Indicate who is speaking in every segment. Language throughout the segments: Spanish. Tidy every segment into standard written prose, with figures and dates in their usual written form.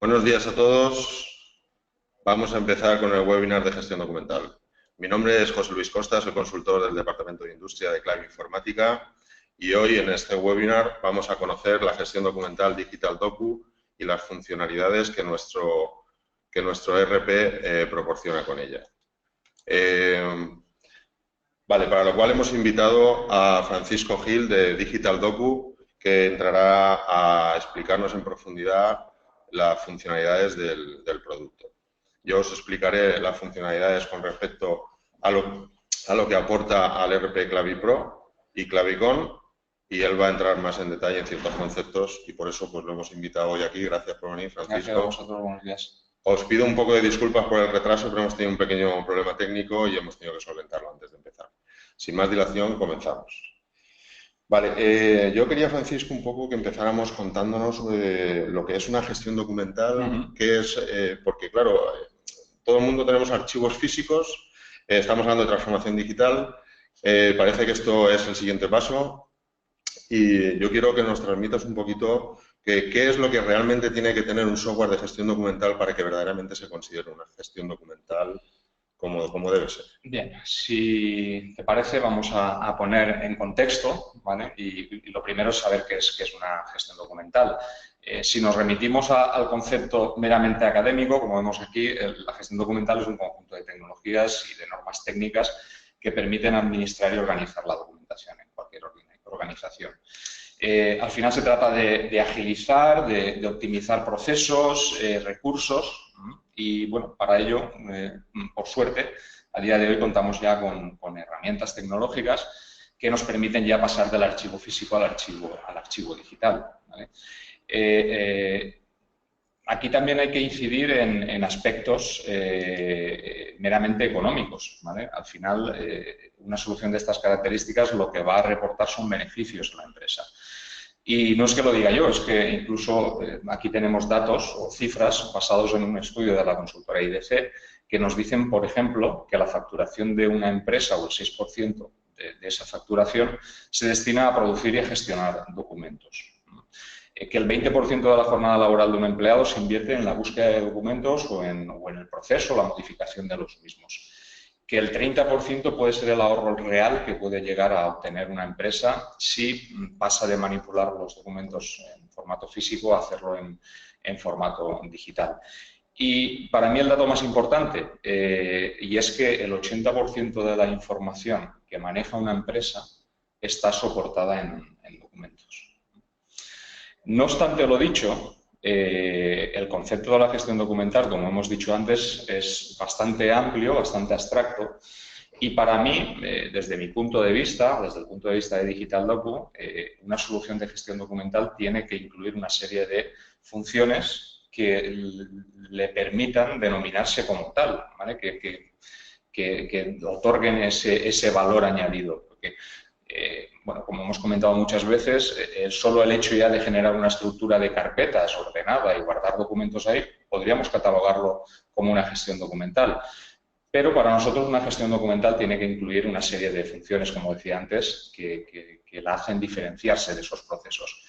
Speaker 1: Buenos días a todos. Vamos a empezar con el webinar de gestión documental. Mi nombre es José Luis Costa, soy consultor del Departamento de Industria de Clave Informática y hoy en este webinar vamos a conocer la gestión documental Digital Docu y las funcionalidades que nuestro ERP proporciona con ella. Para lo cual hemos invitado a Francisco Gil de Digital Docu, que entrará a explicarnos en profundidad las funcionalidades del producto. Yo os explicaré las funcionalidades con respecto a lo que aporta al ERP Clavipro y Clavicon, y él va a entrar más en detalle en ciertos conceptos y por eso pues lo hemos invitado hoy aquí. Gracias por venir, Francisco.
Speaker 2: Gracias a vosotros, buenos días.
Speaker 1: Os pido un poco de disculpas por el retraso, pero hemos tenido un pequeño problema técnico y hemos tenido que solventarlo antes de empezar. Sin más dilación, comenzamos. Yo quería, Francisco, un poco que empezáramos contándonos lo que es una gestión documental, que es, porque claro, todo el mundo tenemos archivos físicos, estamos hablando de transformación digital, parece que esto es el siguiente paso y yo quiero que nos transmitas un poquito qué es lo que realmente tiene que tener un software de gestión documental para que verdaderamente se considere una gestión documental como debe ser.
Speaker 2: Bien, si te parece vamos a poner en contexto, ¿vale? Y lo primero es saber qué es una gestión documental. Si nos remitimos al concepto meramente académico, como vemos aquí, la gestión documental es un conjunto de tecnologías y de normas técnicas que permiten administrar y organizar la documentación en cualquier organización. Al final se trata de agilizar, de optimizar procesos, recursos y, bueno, para ello, por suerte, a día de hoy contamos ya con herramientas tecnológicas que nos permiten ya pasar del archivo físico al archivo digital, ¿vale? Aquí también hay que incidir en aspectos meramente económicos, ¿vale? Al final, una solución de estas características lo que va a reportar son beneficios a la empresa. Y no es que lo diga yo, es que incluso aquí tenemos datos o cifras basados en un estudio de la consultora IDC que nos dicen, por ejemplo, que la facturación de una empresa o el 6% de esa facturación se destina a producir y a gestionar documentos. Que el 20% de la jornada laboral de un empleado se invierte en la búsqueda de documentos o en el proceso o la modificación de los mismos. Que el 30% puede ser el ahorro real que puede llegar a obtener una empresa si pasa de manipular los documentos en formato físico a hacerlo en formato digital. Y para mí el dato más importante, y es que el 80% de la información que maneja una empresa está soportada en documentos. No obstante lo dicho, el concepto de la gestión documental, como hemos dicho antes, es bastante amplio, bastante abstracto y para mí, desde mi punto de vista, desde el punto de vista de Digital Docu, una solución de gestión documental tiene que incluir una serie de funciones que le permitan denominarse como tal, ¿vale? Que otorguen ese valor añadido. Porque, bueno, como hemos comentado muchas veces, solo el hecho ya de generar una estructura de carpetas ordenada y guardar documentos ahí, podríamos catalogarlo como una gestión documental. Pero para nosotros una gestión documental tiene que incluir una serie de funciones, como decía antes, que la hacen diferenciarse de esos procesos.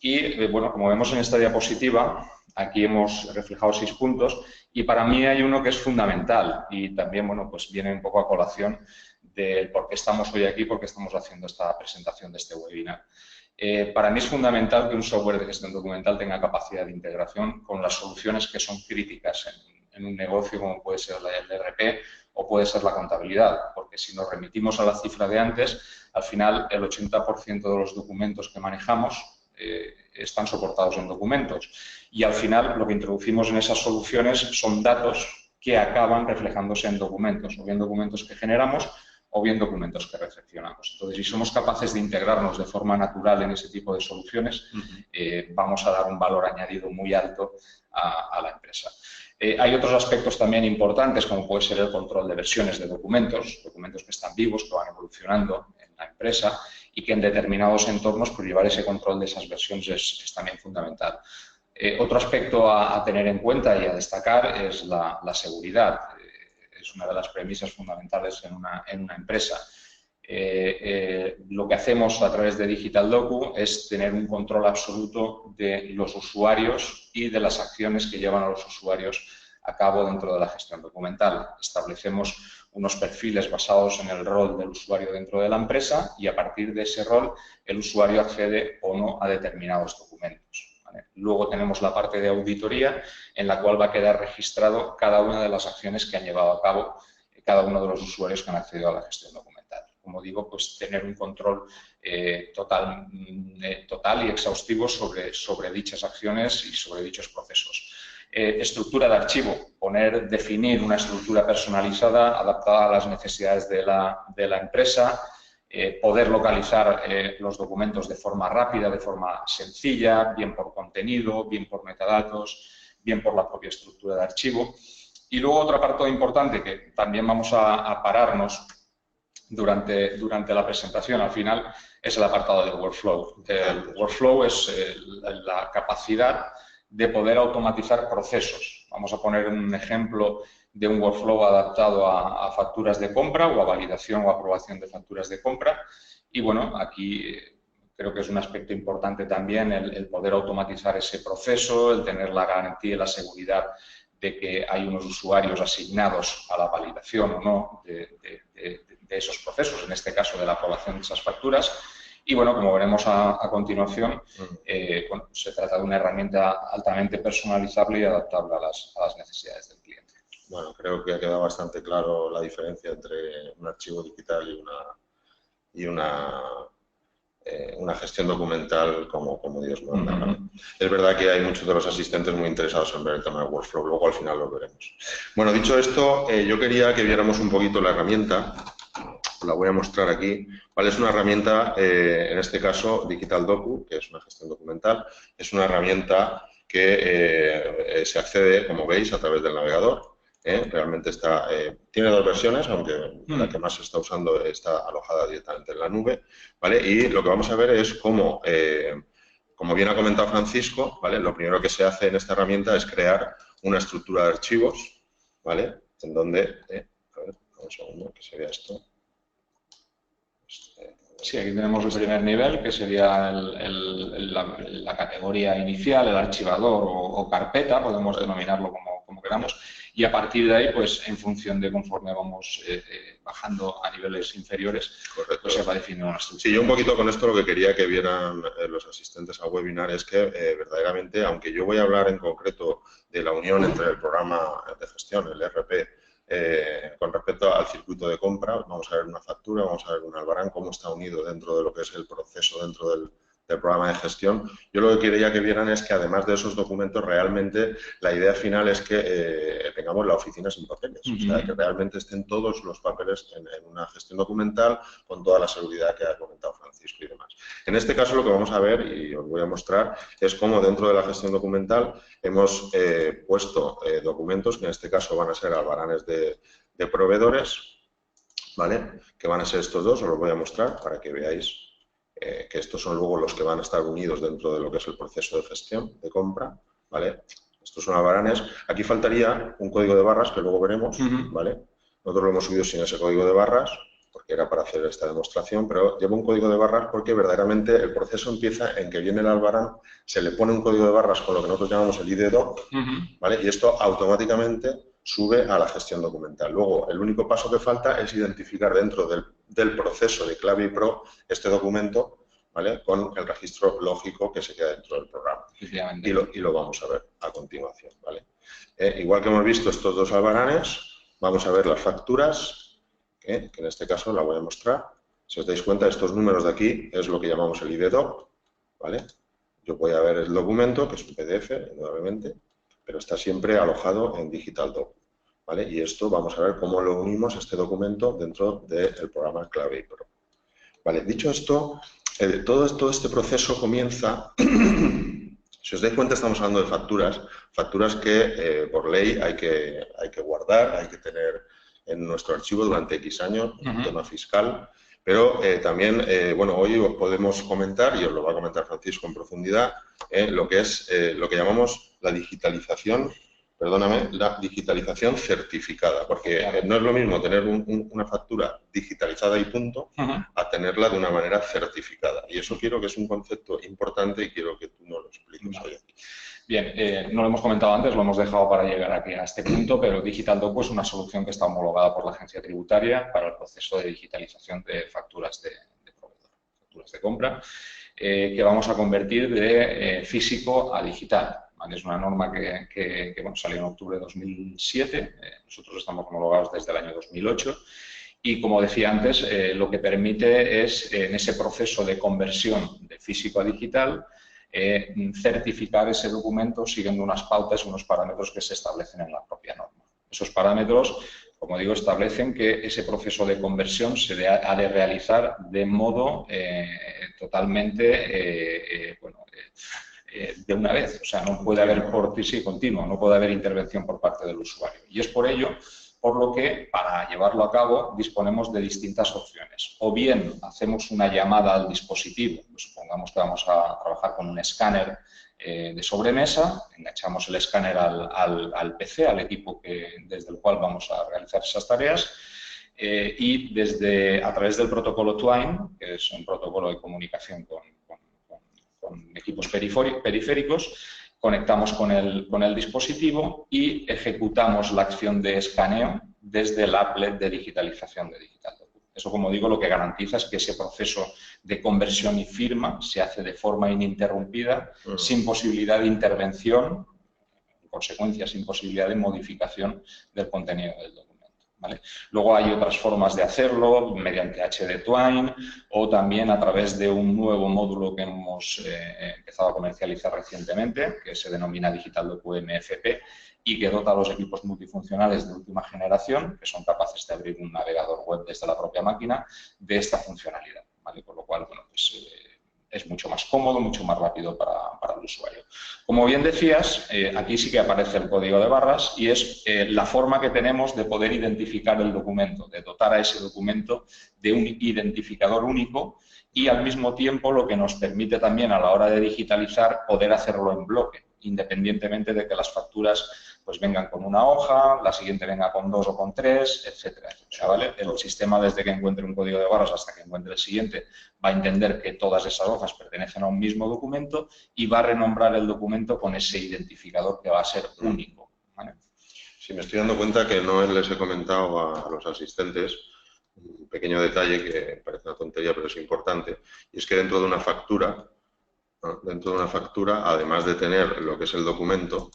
Speaker 2: Y, bueno, como vemos en esta diapositiva, aquí hemos reflejado 6 puntos y para mí hay uno que es fundamental y también, bueno, pues viene un poco a colación del por qué estamos hoy aquí, por qué estamos haciendo esta presentación de este webinar. Para mí es fundamental que un software de gestión documental tenga capacidad de integración con las soluciones que son críticas en un negocio como puede ser el ERP o puede ser la contabilidad, porque si nos remitimos a la cifra de antes, al final el 80% de los documentos que manejamos están soportados en documentos y al final lo que introducimos en esas soluciones son datos que acaban reflejándose en documentos, o bien documentos que generamos o bien documentos que recepcionamos. Entonces, si somos capaces de integrarnos de forma natural en ese tipo de soluciones, vamos a dar un valor añadido muy alto a la empresa. Hay otros aspectos también importantes, como puede ser el control de versiones de documentos que están vivos, que van evolucionando en la empresa y que en determinados entornos, pues llevar ese control de esas versiones es también fundamental. Otro aspecto a tener en cuenta y a destacar es la seguridad. Es una de las premisas fundamentales en una empresa. Lo que hacemos a través de Digital Docu es tener un control absoluto de los usuarios y de las acciones que llevan a los usuarios a cabo dentro de la gestión documental. Establecemos unos perfiles basados en el rol del usuario dentro de la empresa y a partir de ese rol el usuario accede o no a determinados documentos, ¿vale? Luego tenemos la parte de auditoría en la cual va a quedar registrado cada una de las acciones que han llevado a cabo cada uno de los usuarios que han accedido a la gestión documental. Como digo, pues tener un control total y exhaustivo sobre dichas acciones y sobre dichos procesos. Estructura de archivo, definir una estructura personalizada, adaptada a las necesidades de la empresa, poder localizar los documentos de forma rápida, de forma sencilla, bien por contenido, bien por metadatos, bien por la propia estructura de archivo. Y luego otro apartado importante que también vamos a pararnos durante la presentación, al final, es el apartado del workflow. El workflow es la capacidad de poder automatizar procesos. Vamos a poner un ejemplo de un workflow adaptado a facturas de compra o a validación o aprobación de facturas de compra. Y bueno, aquí creo que es un aspecto importante también el poder automatizar ese proceso, el tener la garantía y la seguridad de que hay unos usuarios asignados a la validación o no de esos procesos, en este caso de la aprobación de esas facturas. Y bueno, como veremos a continuación, bueno, se trata de una herramienta altamente personalizable y adaptable a las necesidades del cliente.
Speaker 1: Bueno, creo que ha quedado bastante claro la diferencia entre un archivo digital y una gestión documental como Dios manda, ¿vale? Es verdad que hay muchos de los asistentes muy interesados en ver el tema del workflow, luego al final lo veremos. Bueno, dicho esto, yo quería que viéramos un poquito la herramienta, la voy a mostrar aquí, ¿vale? Es una herramienta, en este caso, Digital Docu, que es una gestión documental, es una herramienta que se accede, como veis, a través del navegador. Realmente tiene dos versiones, aunque la que más se está usando está alojada directamente en la nube, ¿vale? Y lo que vamos a ver es cómo, como bien ha comentado Francisco, ¿vale? Lo primero que se hace en esta herramienta es crear una estructura de archivos, ¿vale? En donde, a ver, un segundo, que se vea esto.
Speaker 2: Sí, aquí tenemos el primer nivel, que sería la categoría inicial, el archivador o carpeta, podemos denominarlo como queramos, y a partir de ahí, pues en función de conforme vamos bajando a niveles inferiores, pues se va definiendo una estructura.
Speaker 1: Sí, yo un poquito con esto lo que quería que vieran los asistentes al webinar es que verdaderamente, aunque yo voy a hablar en concreto de la unión entre el programa de gestión, el ERP, con respecto al circuito de compra, vamos a ver una factura, vamos a ver un albarán, cómo está unido dentro de lo que es el proceso dentro del programa de gestión. Yo lo que quería que vieran es que además de esos documentos, realmente la idea final es que tengamos la oficina sin papeles, o sea, que realmente estén todos los papeles en una gestión documental con toda la seguridad que ha comentado Francisco y demás. En este caso lo que vamos a ver, y os voy a mostrar, es cómo dentro de la gestión documental hemos puesto documentos, que en este caso van a ser albaranes de proveedores, ¿vale? Que van a ser estos dos, os los voy a mostrar para que veáis que estos son luego los que van a estar unidos dentro de lo que es el proceso de gestión de compra, ¿vale? Estos son albaranes. Aquí faltaría un código de barras que luego veremos, ¿vale? Nosotros lo hemos subido sin ese código de barras, porque era para hacer esta demostración, pero llevo un código de barras porque verdaderamente el proceso empieza en que viene el albarán, se le pone un código de barras con lo que nosotros llamamos el ID-Doc, ¿vale? Y esto automáticamente sube a la gestión documental. Luego, el único paso que falta es identificar dentro del proceso de clave y pro este documento, ¿vale? Con el registro lógico que se queda dentro del programa. Y lo vamos a ver a continuación, ¿vale? Igual que hemos visto estos dos albaranes, vamos a ver las facturas, que en este caso la voy a mostrar. Si os dais cuenta, estos números de aquí es lo que llamamos el ID-Doc, ¿vale? Yo voy a ver el documento, que es un PDF, indudablemente, pero está siempre alojado en Digital Doc, ¿vale? Y esto vamos a ver cómo lo unimos este documento dentro del programa Clave y Pro. Vale, dicho esto, todo este proceso comienza, si os dais cuenta estamos hablando de facturas que por ley hay que guardar, hay que tener en nuestro archivo durante X años, un tema fiscal. Pero también, bueno, hoy os podemos comentar, y os lo va a comentar Francisco en profundidad, lo que es lo que llamamos la digitalización, perdóname, la digitalización certificada, porque no es lo mismo tener una factura digitalizada y punto, a tenerla de una manera certificada. Y eso quiero que es un concepto importante y quiero que tú nos lo expliques hoy aquí.
Speaker 2: Bien, no lo hemos comentado antes, lo hemos dejado para llegar aquí a este punto, pero Digital Docu es una solución que está homologada por la agencia tributaria para el proceso de digitalización de facturas de proveedor, facturas de compra, que vamos a convertir de físico a digital. ¿Vale? Es una norma que bueno, salió en octubre de 2007, nosotros estamos homologados desde el año 2008 y, como decía antes, lo que permite es, en ese proceso de conversión de físico a digital, certificar ese documento siguiendo unas pautas y unos parámetros que se establecen en la propia norma. Esos parámetros, como digo, establecen que ese proceso de conversión se ha de realizar de modo totalmente de una vez. O sea, no puede haber continuo, no puede haber intervención por parte del usuario. Y es por ello por lo que, para llevarlo a cabo, disponemos de distintas opciones. O bien hacemos una llamada al dispositivo, pues supongamos que vamos a trabajar con un escáner de sobremesa, enganchamos el escáner al PC, al equipo desde el cual vamos a realizar esas tareas, y a través del protocolo Twine, que es un protocolo de comunicación con equipos periféricos, conectamos con el dispositivo y ejecutamos la acción de escaneo desde el applet de digitalización de Digital Docu. Eso, como digo, lo que garantiza es que ese proceso de conversión y firma se hace de forma ininterrumpida, sin posibilidad de intervención, en consecuencia, sin posibilidad de modificación del contenido del documento. ¿Vale? Luego hay otras formas de hacerlo, mediante HD Twine o también a través de un nuevo módulo que hemos empezado a comercializar recientemente, que se denomina Digital Docu MFP y que dota a los equipos multifuncionales de última generación, que son capaces de abrir un navegador web desde la propia máquina, de esta funcionalidad. ¿Vale? Por lo cual, bueno, pues es mucho más cómodo, mucho más rápido para el usuario. Como bien decías, aquí sí que aparece el código de barras y es la forma que tenemos de poder identificar el documento, de dotar a ese documento de un identificador único y, al mismo tiempo, lo que nos permite también, a la hora de digitalizar, poder hacerlo en bloque, independientemente de que las facturas pues vengan con una hoja, la siguiente venga con 2 o con 3, etcétera, etcétera, ¿vale? El sistema, desde que encuentre un código de barras hasta que encuentre el siguiente, va a entender que todas esas hojas pertenecen a un mismo documento y va a renombrar el documento con ese identificador que va a ser único, ¿vale?
Speaker 1: Sí, me estoy dando cuenta que no les he comentado a los asistentes un pequeño detalle que parece una tontería, pero es importante, y es que dentro de una factura, además de tener lo que es el documento,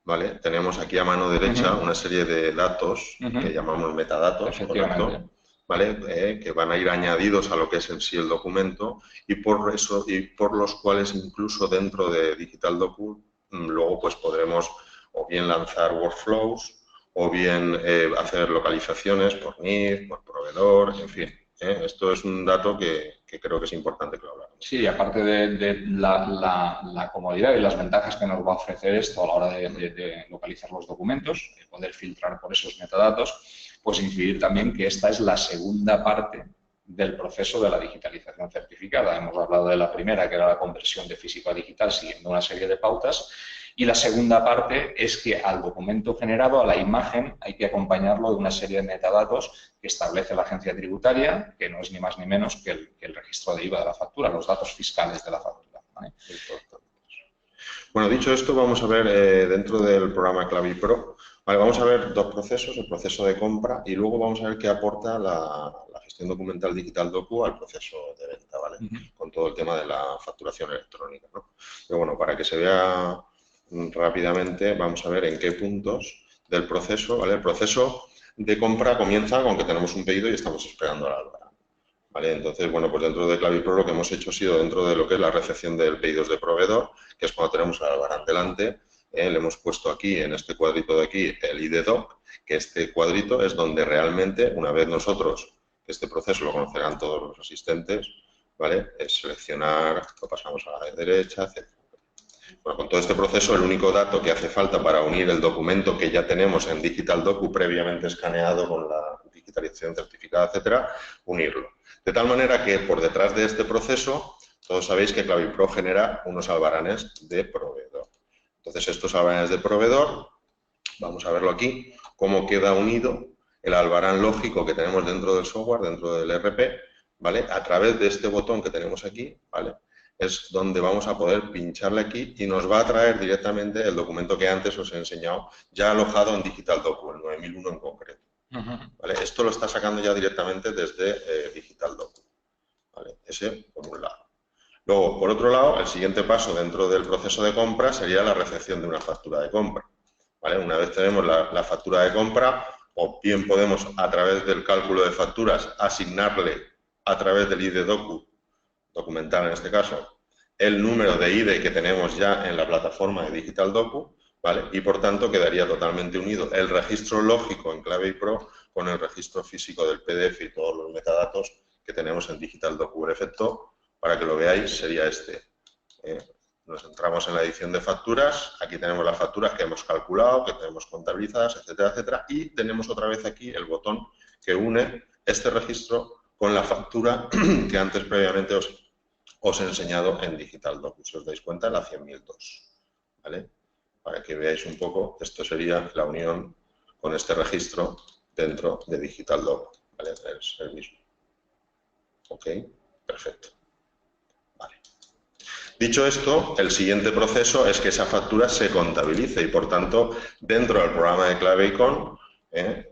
Speaker 1: ¿vale? Tenemos aquí a mano derecha una serie de datos que llamamos metadatos, ¿correcto? ¿Vale? Que van a ir añadidos a lo que es en sí el documento y por los cuales incluso dentro de Digital Docu luego pues podremos o bien lanzar workflows o bien hacer localizaciones por NIF, por proveedor, en fin. Esto es un dato que creo que es importante que lo hablamos.
Speaker 2: Sí, aparte de la comodidad y las ventajas que nos va a ofrecer esto a la hora de localizar los documentos, de poder filtrar por esos metadatos, pues incidir también que esta es la segunda parte del proceso de la digitalización certificada. Hemos hablado de la primera, que era la conversión de físico a digital siguiendo una serie de pautas, y la segunda parte es que al documento generado, a la imagen, hay que acompañarlo de una serie de metadatos que establece la agencia tributaria, que no es ni más ni menos que el registro de IVA de la factura, los datos fiscales de la factura, ¿vale?
Speaker 1: Bueno, dicho esto, vamos a ver dentro del programa Clavipro, vale, vamos a ver dos procesos, el proceso de compra y luego vamos a ver qué aporta la gestión documental Digital Docu al proceso de venta, ¿vale? Con todo el tema de la facturación electrónica, ¿no? Pero bueno, para que se vea rápidamente, vamos a ver en qué puntos del proceso, ¿vale? El proceso de compra comienza con que tenemos un pedido y estamos esperando al albarán, ¿vale? Entonces, bueno, pues dentro de Clavipro lo que hemos hecho ha sido dentro de lo que es la recepción del pedidos de proveedor, que es cuando tenemos al albarán delante, le hemos puesto aquí, en este cuadrito de aquí, el IDDoc, que este cuadrito es donde realmente, una vez nosotros, este proceso lo conocerán todos los asistentes, ¿vale? Es seleccionar, lo pasamos a la derecha, etc. Bueno, con todo este proceso, el único dato que hace falta para unir el documento que ya tenemos en Digital Docu previamente escaneado con la digitalización certificada, etcétera, unirlo. De tal manera que por detrás de este proceso, todos sabéis que Clavipro genera unos albaranes de proveedor. Entonces, estos albaranes de proveedor Vamos a verlo aquí, cómo queda unido el albarán lógico que tenemos dentro del software, dentro del ERP, ¿vale? A través de este botón que tenemos aquí, ¿vale? Es donde vamos a poder pincharle aquí y nos va a traer directamente el documento que antes os he enseñado, ya alojado en Digital Docu, el 9001 en concreto. ¿Vale? Esto lo está sacando ya directamente desde Digital Docu. ¿Vale? Ese por un lado. Luego, por otro lado, el siguiente paso dentro del proceso de compra sería la recepción de una factura de compra. ¿Vale? Una vez tenemos la factura de compra, o bien podemos, a través del cálculo de facturas, asignarle a través del ID Docu, documental en este caso, el número de ID que tenemos ya en la plataforma de Digital Docu, ¿vale? Y por tanto quedaría totalmente unido el registro lógico en Clave Pro con el registro físico del PDF y todos los metadatos que tenemos en Digital Docu. El efecto, para que lo veáis, sería este. Nos centramos en la edición de facturas, aquí tenemos las facturas que hemos calculado, que tenemos contabilizadas, etcétera, etcétera, y tenemos otra vez aquí el botón que une este registro con la factura que antes previamente os he enseñado en Digital Docu. Si os dais cuenta, la 100.002, ¿vale? Para que veáis un poco, esto sería la unión con este registro dentro de Digital Docu, ¿vale? Es el mismo. Ok, perfecto. Vale. Dicho esto, el siguiente proceso es que esa factura se contabilice y, por tanto, dentro del programa de Clave Icon,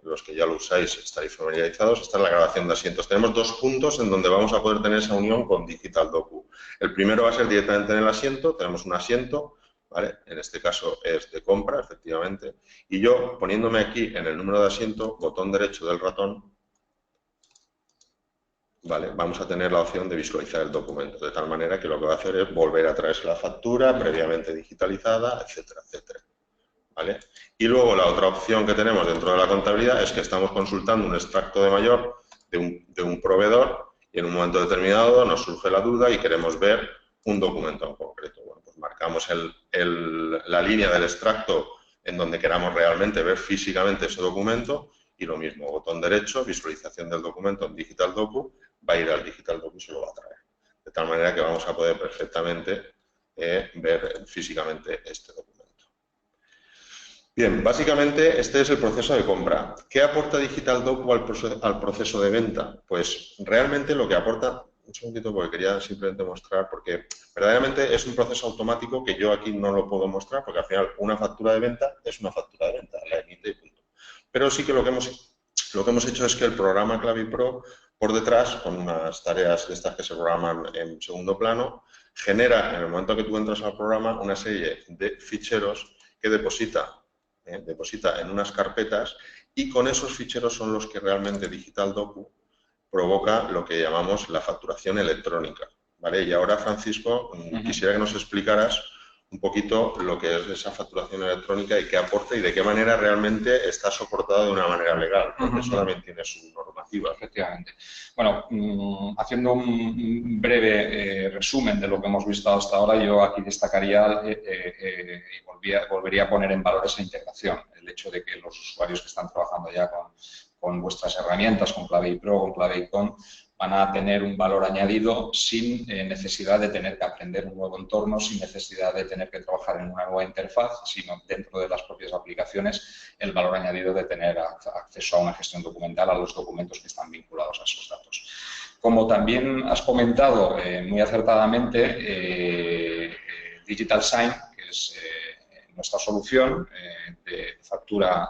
Speaker 1: los que ya lo usáis estaréis familiarizados, está la grabación de asientos. Tenemos dos puntos en donde vamos a poder tener esa unión con Digital Docu. El primero va a ser directamente en el asiento, tenemos un asiento, ¿vale? En este caso es de compra, efectivamente, y yo, poniéndome aquí en el número de asiento, botón derecho del ratón, ¿vale? Vamos a tener la opción de visualizar el documento, de tal manera que lo que va a hacer es volver a traerse la factura previamente digitalizada, etcétera, etcétera. ¿Vale? Y luego la otra opción que tenemos dentro de la contabilidad es que estamos consultando un extracto de mayor de un proveedor y en un momento determinado nos surge la duda y queremos ver un documento en concreto. Bueno, pues marcamos la línea del extracto en donde queramos realmente ver físicamente ese documento y lo mismo, botón derecho, visualización del documento en Digital Docu, va a ir al Digital Docu y se lo va a traer. De tal manera que vamos a poder perfectamente ver físicamente este documento. Bien, básicamente este es el proceso de compra. ¿Qué aporta Digital Docu al proceso de venta? Pues realmente lo que aporta, un segundito porque quería simplemente mostrar, porque verdaderamente es un proceso automático que yo aquí no lo puedo mostrar, porque al final una factura de venta es una factura de venta, la emite y punto. Pero sí que lo que hemos hecho es que el programa Clave Pro, por detrás, con unas tareas de estas que se programan en segundo plano, genera, en el momento que tú entras al programa, una serie de ficheros que deposita en unas carpetas y con esos ficheros son los que realmente Digital Docu provoca lo que llamamos la facturación electrónica, ¿vale? Y ahora, Francisco, quisiera que nos explicaras un poquito lo que es esa facturación electrónica y qué aporta y de qué manera realmente está soportada de una manera legal, porque eso también tiene su normativa.
Speaker 2: Efectivamente. Bueno, haciendo un breve resumen de lo que hemos visto hasta ahora, yo aquí destacaría y volvería a poner en valor esa integración, el hecho de que los usuarios que están trabajando ya con vuestras herramientas, con Clave Pro, con Clave Icon, van a tener un valor añadido sin necesidad de tener que aprender un nuevo entorno, sin necesidad de tener que trabajar en una nueva interfaz, sino dentro de las propias aplicaciones el valor añadido de tener acceso a una gestión documental, a los documentos que están vinculados a esos datos. Como también has comentado muy acertadamente, Digital Sign, que es nuestra solución de factura,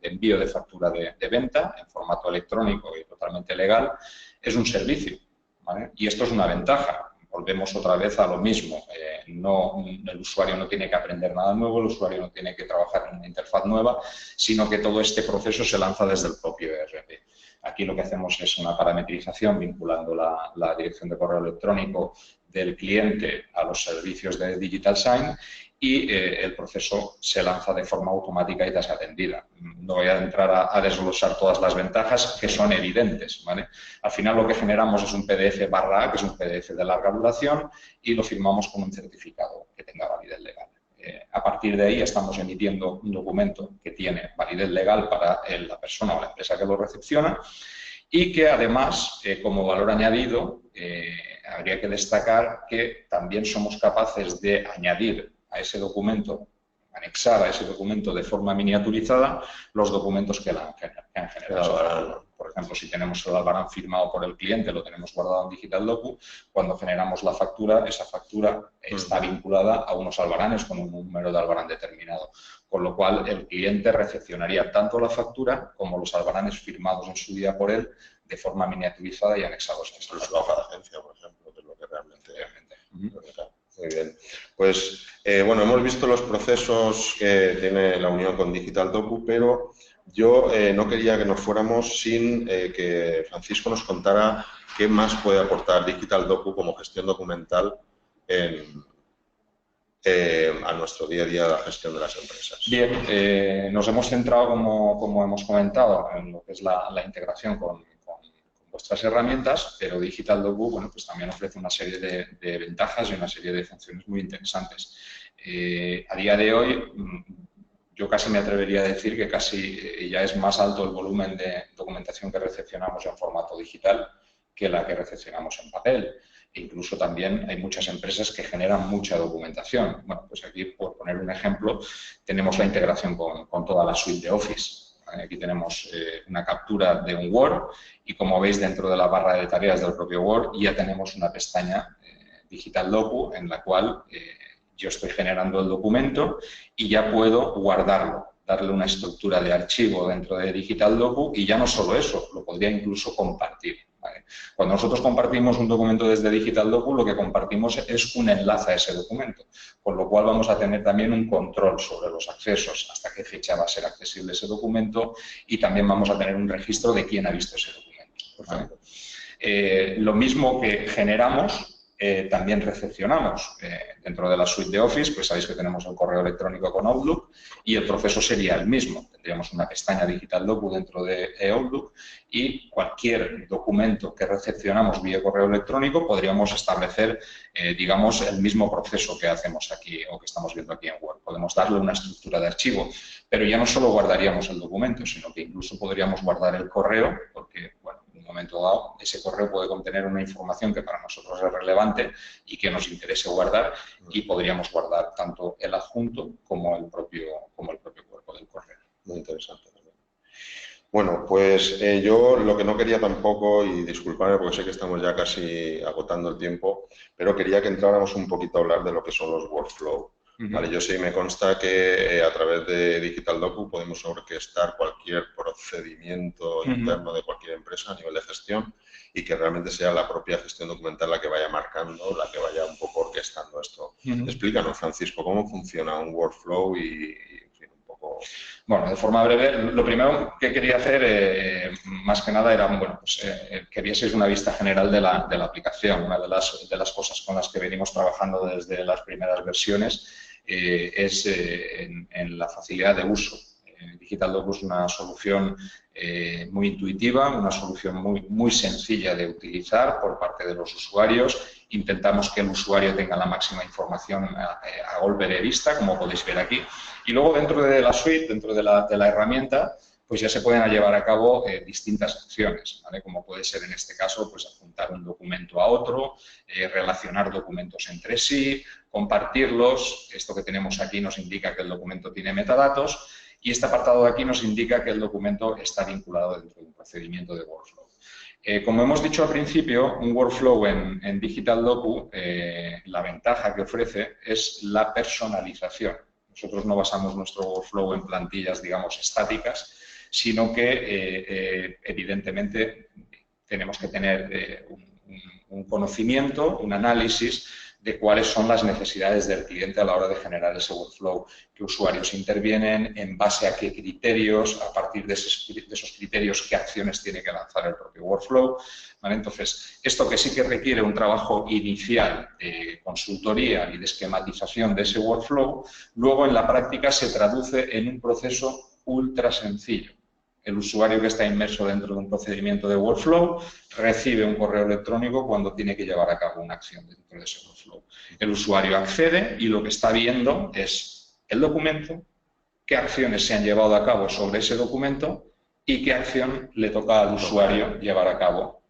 Speaker 2: de envío de factura de venta en formato electrónico y totalmente legal, es un servicio, ¿vale? Y esto es una ventaja. Volvemos otra vez a lo mismo. El usuario no tiene que aprender nada nuevo, el usuario no tiene que trabajar en una interfaz nueva, sino que todo este proceso se lanza desde el propio ERP. Aquí lo que hacemos es una parametrización vinculando la dirección de correo electrónico del cliente a los servicios de Digital Sign y el proceso se lanza de forma automática y desatendida. No voy a entrar a desglosar todas las ventajas que son evidentes, ¿vale? Al final lo que generamos es un PDF /A, que es un PDF de larga duración, y lo firmamos con un certificado que tenga validez legal. A partir de ahí estamos emitiendo un documento que tiene validez legal para la persona o la empresa que lo recepciona y que además, como valor añadido, habría que destacar que también somos capaces de añadir a ese documento, anexar a ese documento de forma miniaturizada los documentos que han generado esa factura. Por ejemplo, si tenemos el albarán firmado por el cliente, lo tenemos guardado en Digital Docu, cuando generamos la factura, esa factura está vinculada a unos albaranes con un número de albarán determinado. Con lo cual, el cliente recepcionaría tanto la factura como los albaranes firmados en su día por él de forma miniaturizada y anexados a esa
Speaker 1: factura. La agencia, por ejemplo, que es lo que realmente... Muy bien. Pues, bueno, hemos visto los procesos que tiene la unión con Digital Docu, pero yo no quería que nos fuéramos sin que Francisco nos contara qué más puede aportar Digital Docu como gestión documental a nuestro día a día de la gestión de las empresas.
Speaker 2: Bien, nos hemos centrado, como hemos comentado, en lo que es la integración con vuestras herramientas, pero Digital Docu, bueno, pues también ofrece una serie de ventajas y una serie de funciones muy interesantes. A día de hoy, yo casi me atrevería a decir que casi ya es más alto el volumen de documentación que recepcionamos en formato digital que la que recepcionamos en papel. E incluso también hay muchas empresas que generan mucha documentación. Bueno, pues aquí, por poner un ejemplo, tenemos la integración con toda la suite de Office. Aquí tenemos una captura de un Word y, como veis, dentro de la barra de tareas del propio Word ya tenemos una pestaña Digital Docu en la cual yo estoy generando el documento y ya puedo guardarlo, darle una estructura de archivo dentro de Digital Docu y ya no solo eso, lo podría incluso compartir. ¿Vale? Cuando nosotros compartimos un documento desde Digital Docu, lo que compartimos es un enlace a ese documento, con lo cual vamos a tener también un control sobre los accesos, hasta qué fecha va a ser accesible ese documento y también vamos a tener un registro de quién ha visto ese documento. ¿Vale? Lo mismo que generamos, también recepcionamos dentro de la suite de Office, pues sabéis que tenemos el correo electrónico con Outlook y el proceso sería el mismo. Tendríamos una pestaña Digital Docu dentro de Outlook y cualquier documento que recepcionamos vía correo electrónico podríamos establecer, digamos, el mismo proceso que hacemos aquí o que estamos viendo aquí en Word. Podemos darle una estructura de archivo, pero ya no solo guardaríamos el documento, sino que incluso podríamos guardar el correo, porque, bueno, en un momento dado ese correo puede contener una información que para nosotros es relevante y que nos interese guardar, y podríamos guardar tanto el adjunto como el propio cuerpo del correo.
Speaker 1: Muy interesante. Bueno, pues yo lo que no quería tampoco, y disculpadme porque sé que estamos ya casi agotando el tiempo, pero quería que entráramos un poquito a hablar de lo que son los workflows. Vale, yo sí me consta que a través de Digital Docu podemos orquestar cualquier procedimiento interno de cualquier empresa a nivel de gestión y que realmente sea la propia gestión documental la que vaya marcando, la que vaya un poco orquestando esto. Explícanos, Francisco, cómo funciona un workflow y en fin, un poco...
Speaker 2: Bueno, de forma breve, lo primero que quería hacer, más que nada, era, bueno, pues, que vieseis una vista general de la aplicación. Una de las cosas con las que venimos trabajando desde las primeras versiones es en la facilidad de uso. Digital Docu es una solución muy intuitiva, una solución muy sencilla de utilizar por parte de los usuarios. Intentamos que el usuario tenga la máxima información a golpe de vista, como podéis ver aquí. Y luego, dentro de la suite, dentro de la herramienta, pues ya se pueden llevar a cabo distintas acciones, ¿vale? Como puede ser en este caso, pues adjuntar un documento a otro, relacionar documentos entre sí, compartirlos. Esto que tenemos aquí nos indica que el documento tiene metadatos y este apartado de aquí nos indica que el documento está vinculado dentro de un procedimiento de workflow. Como hemos dicho al principio, un workflow en Digital Docu, la ventaja que ofrece es la personalización. Nosotros no basamos nuestro workflow en plantillas, digamos, estáticas, sino que, evidentemente, tenemos que tener un conocimiento, un análisis de cuáles son las necesidades del cliente a la hora de generar ese workflow, qué usuarios intervienen, en base a qué criterios, a partir de esos criterios, qué acciones tiene que lanzar el propio workflow. ¿Vale? Entonces, esto que sí que requiere un trabajo inicial de consultoría y de esquematización de ese workflow, luego en la práctica se traduce en un proceso ultra sencillo. El usuario que está inmerso dentro de un procedimiento de workflow recibe un correo electrónico cuando tiene que llevar a cabo una acción dentro de ese workflow. El usuario accede y lo que está viendo es el documento, qué acciones se han llevado a cabo sobre ese documento y qué acción le toca al usuario llevar a cabo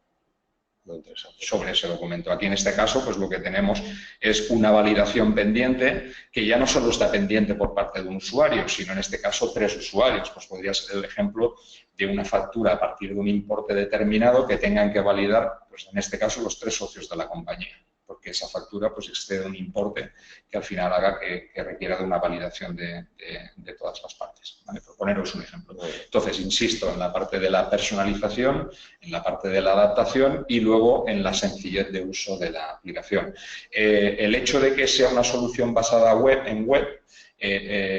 Speaker 1: Muy interesante.
Speaker 2: Sobre ese documento. Aquí en este caso, pues lo que tenemos es una validación pendiente que ya no solo está pendiente por parte de un usuario, sino en este caso 3 usuarios. Pues podría ser el ejemplo de una factura a partir de un importe determinado que tengan que validar, pues en este caso, los 3 socios de la compañía, porque esa factura pues excede un importe que al final haga que requiera de una validación de todas las partes. ¿Vale? Por poneros un ejemplo. Entonces, insisto, en la parte de la personalización, en la parte de la adaptación y luego en la sencillez de uso de la aplicación. El hecho de que sea una solución basada en web,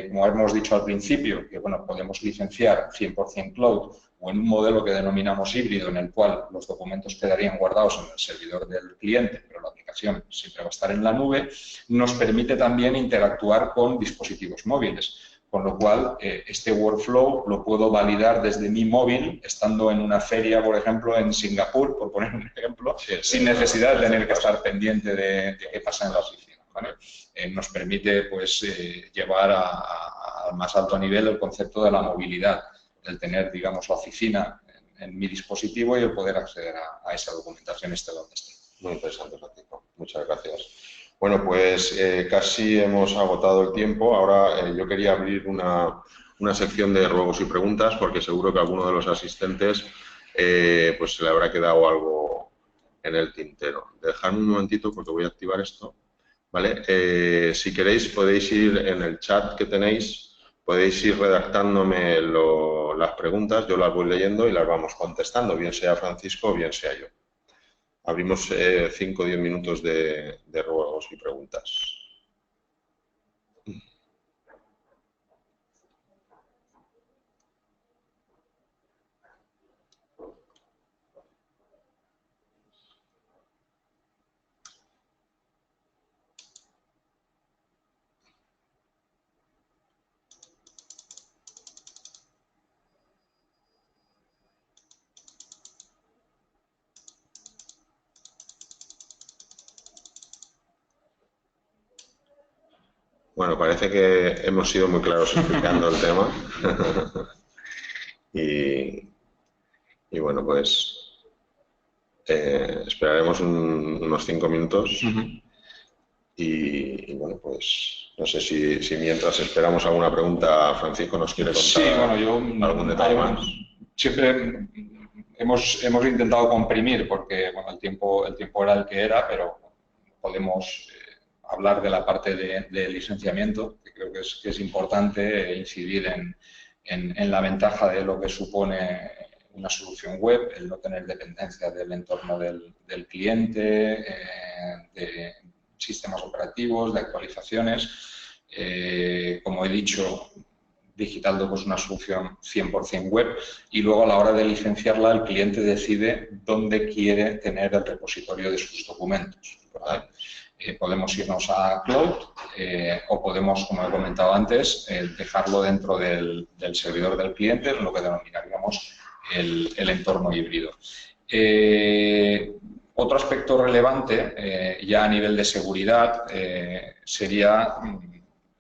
Speaker 2: como hemos dicho al principio, que bueno, podemos licenciar 100% cloud o en un modelo que denominamos híbrido, en el cual los documentos quedarían guardados en el servidor del cliente, pero la aplicación siempre va a estar en la nube, nos permite también interactuar con dispositivos móviles. Con lo cual, este workflow lo puedo validar desde mi móvil, estando en una feria, por ejemplo, en Singapur, por poner un ejemplo, sin necesidad de tener que estar pendiente de qué pasa en la oficina. ¿Vale? Nos permite pues, llevar al más alto nivel el concepto de la movilidad, el tener, digamos, la oficina en mi dispositivo y el poder acceder a esa documentación esté donde esté.
Speaker 1: Muy interesante, Francisco. Muchas gracias. Bueno, pues casi hemos agotado el tiempo. Ahora yo quería abrir una sección de ruegos y preguntas porque seguro que a alguno de los asistentes pues se le habrá quedado algo en el tintero. Dejadme un momentito porque voy a activar esto. ¿Vale? Si queréis podéis ir en el chat que tenéis, podéis ir redactándome las preguntas, yo las voy leyendo y las vamos contestando, bien sea Francisco o bien sea yo. Abrimos 5 o 10 minutos de ruegos y preguntas. Bueno, parece que hemos sido muy claros explicando el tema. y bueno, pues esperaremos unos 5 minutos. Y bueno, pues no sé si mientras esperamos alguna pregunta, Francisco nos quiere contar algún detalle más.
Speaker 2: Siempre hemos intentado comprimir porque bueno, el tiempo era el que era, pero podemos hablar de la parte de licenciamiento, que creo que es importante incidir en la ventaja de lo que supone una solución web, el no tener dependencia del entorno del cliente, de sistemas operativos, de actualizaciones. Como he dicho, DigitalDoc es una solución 100% web y luego a la hora de licenciarla el cliente decide dónde quiere tener el repositorio de sus documentos. ¿Verdad? Podemos irnos a Cloud o podemos, como he comentado antes, dejarlo dentro del servidor del cliente, lo que denominaríamos el entorno híbrido. Otro aspecto relevante, ya a nivel de seguridad, sería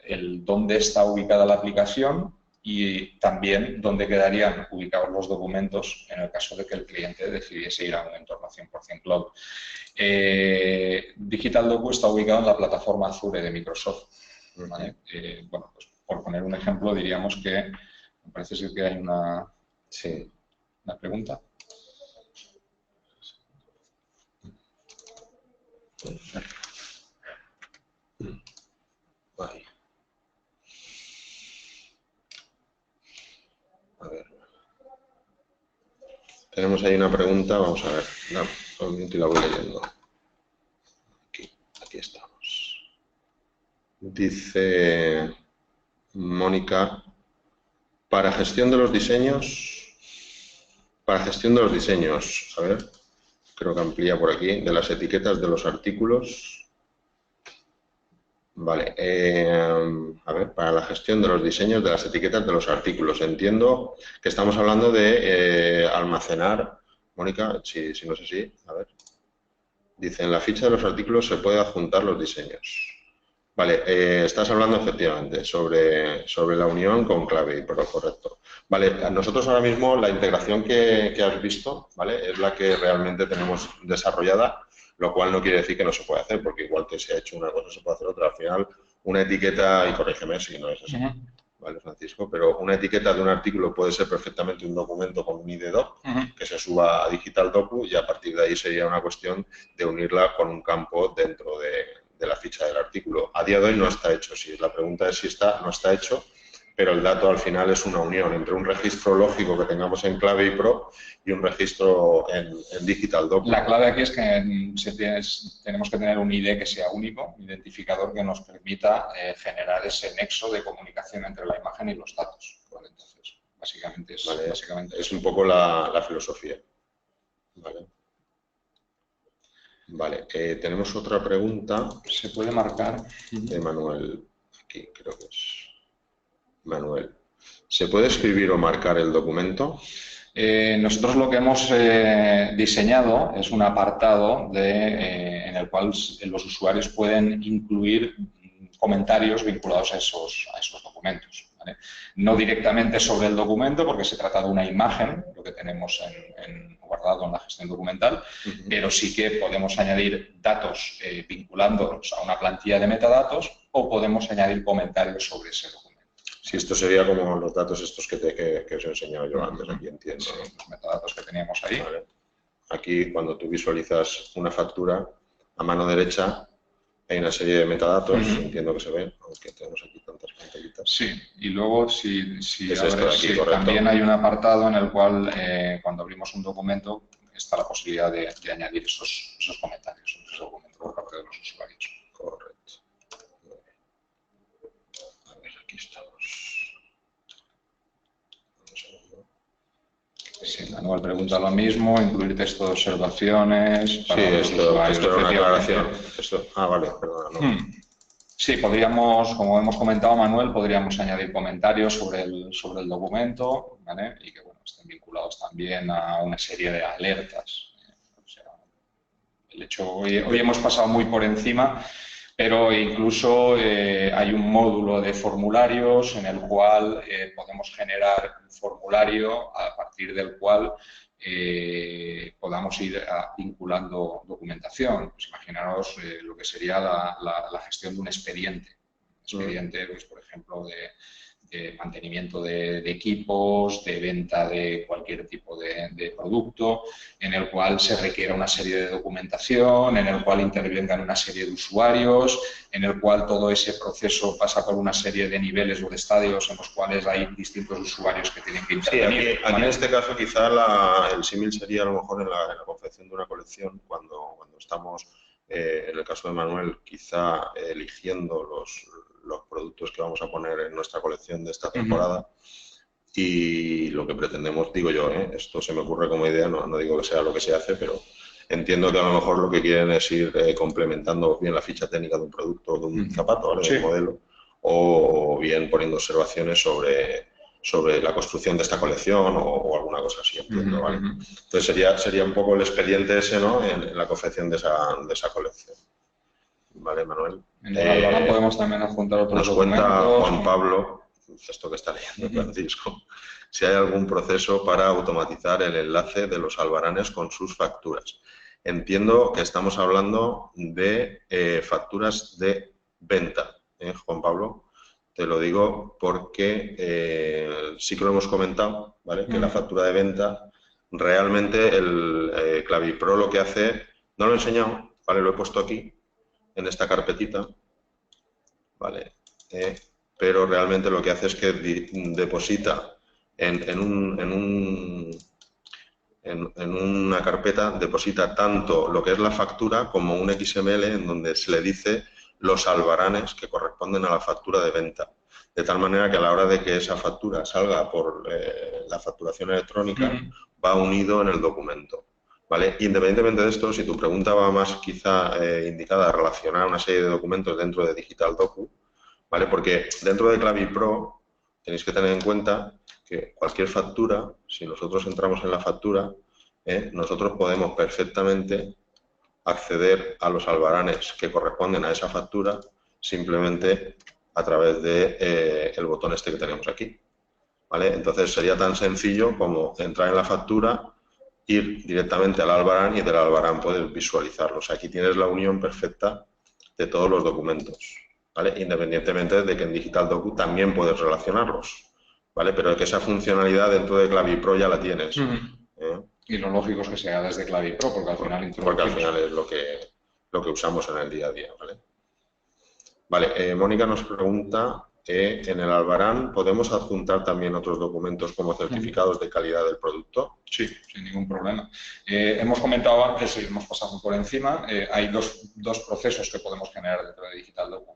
Speaker 2: el dónde está ubicada la aplicación y también dónde quedarían ubicados los documentos en el caso de que el cliente decidiese ir a un entorno 100% cloud. DigitalDoc está ubicado en la plataforma Azure de Microsoft. ¿Vale? Bueno, pues por poner un ejemplo, diríamos que me parece ser que hay una pregunta.
Speaker 1: Vale. A ver. Tenemos ahí una pregunta, vamos a ver. Dame un minuto y la voy leyendo. Aquí estamos. Dice Mónica, para gestión de los diseños, a ver, creo que amplía por aquí, de las etiquetas de los artículos. Vale, a ver, para la gestión de los diseños de las etiquetas de los artículos. Entiendo que estamos hablando de almacenar, Mónica, si no es así, a ver. Dice, en la ficha de los artículos se puede adjuntar los diseños. Vale, estás hablando efectivamente sobre la unión con Clave y Pro, correcto. Vale, nosotros ahora mismo la integración que has visto, ¿vale? Es la que realmente tenemos desarrollada, lo cual no quiere decir que no se pueda hacer, porque igual que se ha hecho una cosa, se puede hacer otra. Al final, una etiqueta, y corrígeme si no es así,
Speaker 2: Ujú,
Speaker 1: ¿vale, Francisco? Pero una etiqueta de un artículo puede ser perfectamente un documento con un ID.doc
Speaker 2: ujú.
Speaker 1: que se suba a Digital Docu y a partir de ahí sería una cuestión de unirla con un campo dentro de la ficha del artículo. A día de hoy no está hecho. Si la pregunta es si está, no está hecho, pero el dato al final es una unión entre un registro lógico que tengamos en Clave y Pro y un registro en Digital Docu.
Speaker 2: La clave aquí es que tenemos que tener un ID que sea único, un identificador que nos permita generar ese nexo de comunicación entre la imagen y los datos. Vale, entonces, básicamente es,
Speaker 1: ¿Vale?
Speaker 2: básicamente
Speaker 1: Es
Speaker 2: eso.
Speaker 1: un poco la filosofía. ¿Vale? Vale, tenemos otra pregunta
Speaker 2: Se puede marcar.
Speaker 1: de Manuel. Aquí creo que es Manuel. ¿Se puede escribir o marcar el documento?
Speaker 2: Nosotros lo que hemos diseñado es un apartado en el cual los usuarios pueden incluir comentarios vinculados a esos documentos. ¿Vale? No directamente sobre el documento, porque se trata de una imagen, lo que tenemos guardado en la gestión documental, pero sí que podemos añadir datos vinculándolos a una plantilla de metadatos o podemos añadir comentarios sobre ese documento.
Speaker 1: Sí, esto sería como los datos estos que os he enseñado yo antes, aquí entiendo.
Speaker 2: Sí, los metadatos que teníamos ahí.
Speaker 1: Vale. Aquí, cuando tú visualizas una factura, a mano derecha hay una serie de metadatos, entiendo que se ven, aunque tenemos aquí tantas pantallitas.
Speaker 2: Sí, y luego si
Speaker 1: Es esto de aquí, correcto.
Speaker 2: también hay un apartado en el cual cuando abrimos un documento está la posibilidad de añadir esos comentarios, esos documentos por parte de los usuarios.
Speaker 1: Correcto. A ver, aquí estamos. Un segundo.
Speaker 2: Sí, Manuel pregunta lo mismo, incluir texto de observaciones para
Speaker 1: Sí,
Speaker 2: los usuarios.
Speaker 1: esto era una aclaración. Vale, perdona. No.
Speaker 2: Sí, podríamos, como hemos comentado, Manuel, podríamos añadir comentarios sobre el documento, ¿vale? Y que bueno, estén vinculados también a una serie de alertas. O sea, el hecho, hoy hemos pasado muy por encima, pero incluso hay un módulo de formularios en el cual podemos generar un formulario a partir del cual podamos ir vinculando documentación. Pues imaginaros lo que sería la gestión de un expediente. Expediente, pues, por ejemplo, de mantenimiento de equipos, de venta de cualquier tipo de producto, en el cual se requiera una serie de documentación, en el cual intervengan una serie de usuarios, en el cual todo ese proceso pasa por una serie de niveles o de estadios en los cuales hay distintos usuarios que tienen que intervenir.
Speaker 1: Sí, aquí en este caso quizá el símil sería a lo mejor en la confección de una colección cuando estamos, en el caso de Manuel, quizá eligiendo los productos que vamos a poner en nuestra colección de esta temporada. Y lo que pretendemos, digo yo, esto se me ocurre como idea, no digo que sea lo que se hace, pero entiendo que a lo mejor lo que quieren es ir complementando bien la ficha técnica de un producto, de un zapato, ¿vale? De un modelo, o bien poniendo observaciones sobre la construcción de esta colección o alguna cosa así, entiendo, ¿vale? Entonces sería un poco el expediente ese, ¿no? En la confección de esa colección. Vale, Manuel.
Speaker 2: En el Albarán podemos también adjuntar otros documentos.
Speaker 1: Nos cuenta Juan Pablo, esto que está leyendo Francisco, si hay algún proceso para automatizar el enlace de los albaranes con sus facturas. Entiendo que estamos hablando de facturas de venta, Juan Pablo. Te lo digo porque sí que lo hemos comentado, ¿vale? Que la factura de venta, realmente el Clavipro lo que hace, no lo he enseñado, ¿vale? Lo he puesto aquí, en esta carpetita, ¿vale? Pero realmente lo que hace es que deposita en una carpeta, deposita tanto lo que es la factura como un XML en donde se le dice los albaranes que corresponden a la factura de venta. De tal manera que a la hora de que esa factura salga por la facturación electrónica, va unido en el documento. ¿Vale? Independientemente de esto, si tu pregunta va más quizá indicada a relacionar una serie de documentos dentro de Digital Docu, ¿vale? Porque dentro de Clavipro tenéis que tener en cuenta que cualquier factura, si nosotros entramos en la factura, nosotros podemos perfectamente acceder a los albaranes que corresponden a esa factura simplemente a través de el botón este que tenemos aquí, ¿vale? Entonces sería tan sencillo como entrar en la factura, ir directamente al Albarán y del Albarán puedes visualizarlos. Aquí tienes la unión perfecta de todos los documentos, ¿vale? Independientemente de que en Digital Docu también puedes relacionarlos, ¿vale? Pero que esa funcionalidad dentro de Clavipro ya la tienes.
Speaker 2: Y lo lógico es que sea desde Clavipro, porque al final
Speaker 1: es lo que usamos en el día a día, ¿vale? Vale, Mónica nos pregunta en el Albarán, ¿podemos adjuntar también otros documentos como certificados de calidad del producto?
Speaker 2: Sí, sin ningún problema. Hemos comentado antes y hemos pasado por encima, hay dos procesos que podemos generar dentro de Digital Docu.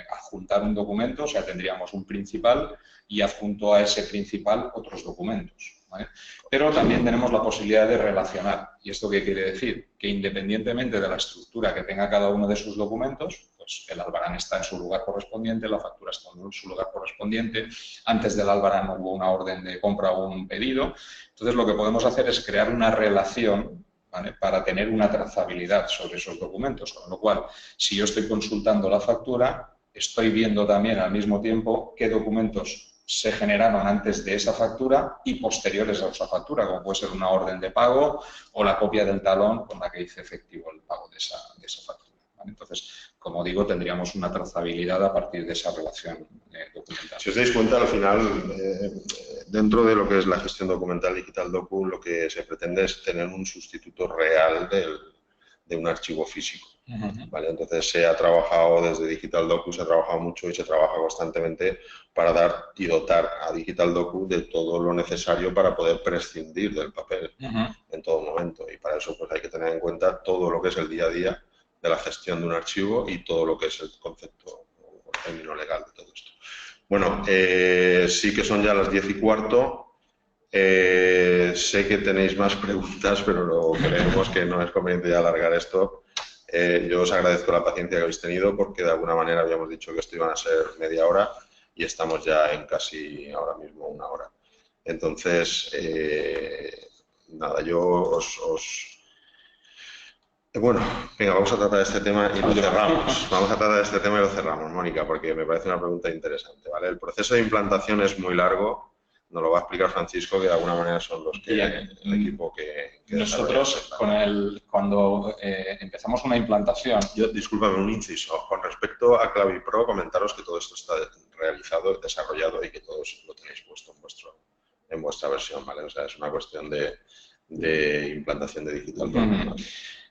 Speaker 2: Adjuntar un documento, o sea, tendríamos un principal y adjunto a ese principal otros documentos, ¿vale? Pero también tenemos la posibilidad de relacionar. ¿Y esto qué quiere decir? Que independientemente de la estructura que tenga cada uno de sus documentos, pues el Albarán está en su lugar correspondiente, la factura está en su lugar correspondiente, antes del Albarán hubo una orden de compra o un pedido. Entonces, lo que podemos hacer es crear una relación, ¿vale?, para tener una trazabilidad sobre esos documentos, con lo cual, si yo estoy consultando la factura, estoy viendo también al mismo tiempo qué documentos se generaron antes de esa factura y posteriores a esa factura, como puede ser una orden de pago o la copia del talón con la que hice efectivo el pago de esa factura, ¿vale? Entonces, como digo, tendríamos una trazabilidad a partir de esa relación documental.
Speaker 1: Si os dais cuenta, al final, dentro de lo que es la gestión documental Digital Docu, lo que se pretende es tener un sustituto real de un archivo físico, ¿vale? Entonces se ha trabajado desde Digital Docu, se ha trabajado mucho y se trabaja constantemente para dar y dotar a Digital Docu de todo lo necesario para poder prescindir del papel en todo momento. Y para eso pues hay que tener en cuenta todo lo que es el día a día de la gestión de un archivo y todo lo que es el concepto o el término legal de todo esto. Bueno, sí que son ya las 10:15. Sé que tenéis más preguntas, pero creemos que no es conveniente alargar esto. Yo os agradezco la paciencia que habéis tenido porque de alguna manera habíamos dicho que esto iban a ser media hora y estamos ya en casi ahora mismo 1 hora. Entonces, nada, yo bueno, venga, vamos a tratar este tema y lo cerramos. Vamos a tratar este tema y lo cerramos, Mónica, porque me parece una pregunta interesante, ¿vale? El proceso de implantación es muy largo, nos lo va a explicar Francisco, que de alguna manera son los que el equipo que
Speaker 2: nosotros, cuando empezamos una implantación...
Speaker 1: Discúlpame, un inciso. Con respecto a Clavipro, comentaros que todo esto está realizado, desarrollado y que todos lo tenéis puesto en vuestra versión, ¿vale? O sea, es una cuestión de implantación de Digital Docu, ¿vale?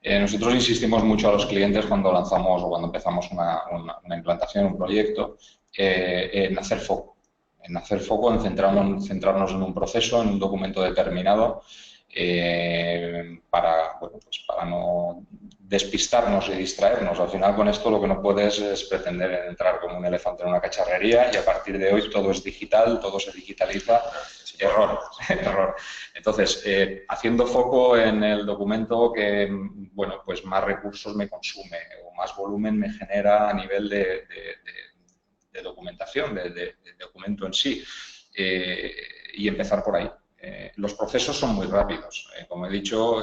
Speaker 2: Nosotros insistimos mucho a los clientes cuando lanzamos o cuando empezamos una implantación, un proyecto, en hacer foco. En centrarnos en un proceso, en un documento determinado, para no despistarnos y distraernos. Al final, con esto lo que no puedes es pretender entrar como un elefante en una cacharrería y a partir de hoy todo es digital, todo se digitaliza. Error. Entonces, haciendo foco en el documento que, bueno, pues más recursos me consume o más volumen me genera a nivel de documentación, de documento en sí, y empezar por ahí. Los procesos son muy rápidos. Como he dicho,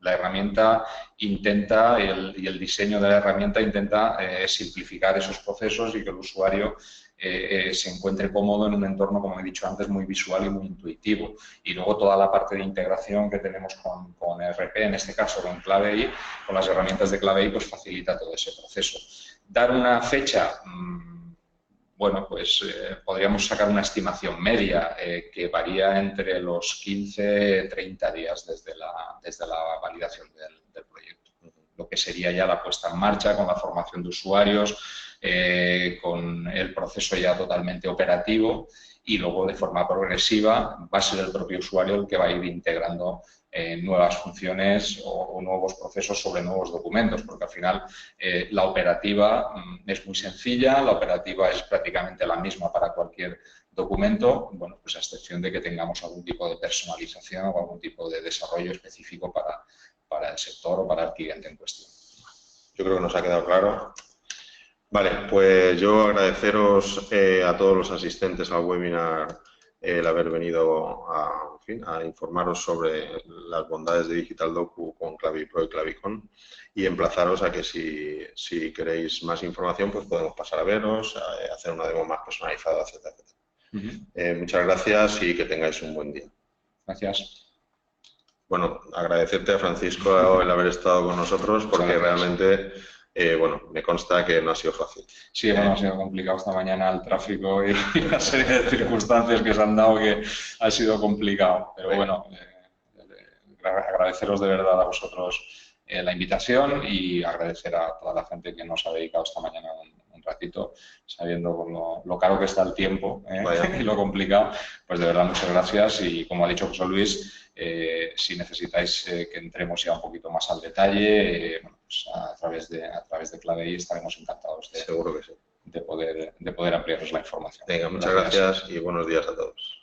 Speaker 2: la herramienta intenta, y el diseño de la herramienta intenta simplificar esos procesos y que el usuario se encuentre cómodo en un entorno, como he dicho antes, muy visual y muy intuitivo. Y luego toda la parte de integración que tenemos con ERP, en este caso con Clavey, con las herramientas de Clavey, pues facilita todo ese proceso. Dar una fecha, bueno, pues podríamos sacar una estimación media que varía entre los 15-30 días desde la validación del proyecto. Lo que sería ya la puesta en marcha con la formación de usuarios, con el proceso ya totalmente operativo y luego de forma progresiva va a ser el propio usuario el que va a ir integrando nuevas funciones o nuevos procesos sobre nuevos documentos, porque al final la operativa es muy sencilla, la operativa es prácticamente la misma para cualquier documento, bueno, pues a excepción de que tengamos algún tipo de personalización o algún tipo de desarrollo específico para el sector o para el cliente en cuestión.
Speaker 1: Yo creo que nos ha quedado claro. Vale, pues yo agradeceros a todos los asistentes al webinar el haber venido a fin, a informaros sobre las bondades de Digital Docu con Clavipro y Clavicon y emplazaros a que si queréis más información, pues podemos pasar a veros, a hacer una demo más personalizada, etcétera, etcétera. Muchas gracias y que tengáis un buen día.
Speaker 2: Gracias.
Speaker 1: Bueno, agradecerte a Francisco el haber estado con nosotros porque realmente, bueno, me consta que no ha sido fácil.
Speaker 2: Sí, bueno, ha sido complicado esta mañana el tráfico y una serie de circunstancias que se han dado que ha sido complicado. Pero bueno, agradeceros de verdad a vosotros la invitación y agradecer a toda la gente que nos ha dedicado esta mañana un ratito, sabiendo con lo caro que está el tiempo y lo complicado. Pues de verdad, muchas gracias y como ha dicho José Luis, si necesitáis que entremos ya un poquito más al detalle, bueno, pues a través de Clavei estaremos encantados
Speaker 1: Seguro que sí.
Speaker 2: de poder ampliaros la información.
Speaker 1: Venga, muchas gracias y buenos días a todos.